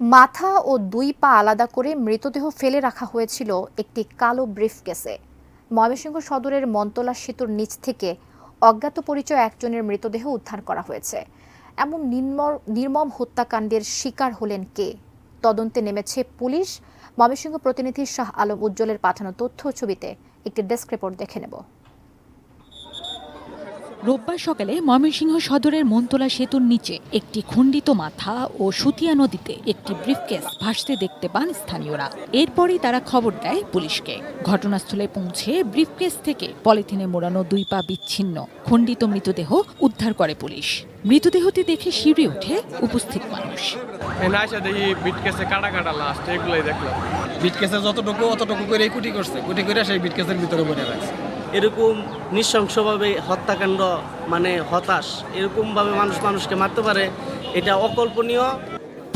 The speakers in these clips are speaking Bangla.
মাথা ও দুই পা আলাদা করে মৃতদেহ ফেলে রাখা হয়েছিল একটি কালো ব্রিফকেসে। ময়মনসিংহ সদরের মনতলা সেতুর নিচ থেকে অজ্ঞাত পরিচয় একজনের মৃতদেহ উদ্ধার করা হয়েছে। এমন নির্মম হত্যাকাণ্ডের শিকার হলেন কে? তদন্তে নেমেছে পুলিশ। ময়মনসিংহ প্রতিনিধি শাহ আলম উজ্জ্বলের পাঠানো তথ্য ছবিতে একটি ডেস্ক রিপোর্ট দেখে নেব। রোববার সকালে ময়মনসিংহ সদরের মনতলা সেতুর নিচে একটি খণ্ডিত মাথা ও সুতিয়া নদীতে একটি ব্রিফকেস ভাসতে দেখতে পান স্থানীয়রা। এরপরই তারা খবর দেয় পুলিশকে। ঘটনাস্থলে পৌঁছে ব্রিফকেস থেকে পলিথিনে মোড়ানো দুই পা বিচ্ছিন্ন খণ্ডিত মৃতদেহ উদ্ধার করে পুলিশ। মৃতদেহটি দেখে শিউরে ওঠে উপস্থিত মানুষ। অতটুকু করে কুটি করছে, কুটি করে সেই বিটকেসের ভিতরে ভরে রাখছে। এরকম নৃশংসভাবে হত্যাকাণ্ড হতাশ, এরকমভাবে মানুষকে মারতে পারে, এটা অকল্পনীয়।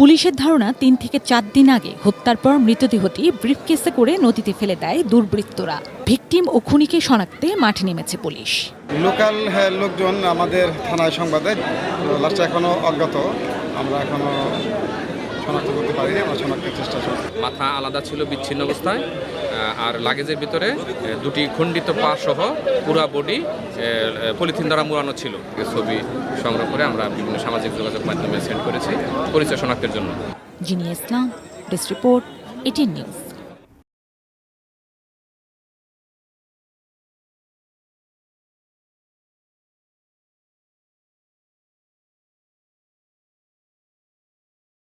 পুলিশের ধারণা 3 থেকে 4 দিন আগে হত্যার পর মৃতদেহটি ব্রিফকেসে করে নদীতে ফেলে দেয় দুর্বৃত্তরা। ভিকটিম ও খুনিকে শনাক্তে মাঠে নেমেছে পুলিশ। লোকাল লোকজন আমাদের থানায় সংবাদে লাশটা এখনো অজ্ঞাত, আমরা এখনো শনাক্ত করতে পারিনি, আমরা শনাক্তের চেষ্টা করছি। মাথা আলাদা ছিল বিচ্ছিন্ন অবস্থায়, আর লাগেজের ভিতরে দুটি খণ্ডিত পা সহ পুরা বডি পলিথিন দ্বারা মোড়ানো ছিল। ছবি সংগ্রহ করে আমরা বিভিন্ন সামাজিক যোগাযোগ মাধ্যমে সেন্ড করেছি পরিচয় শনাক্তের জন্য। জিনিয়া ইসলাম, ডেস্ক রিপোর্ট, এটিএন নিউজ।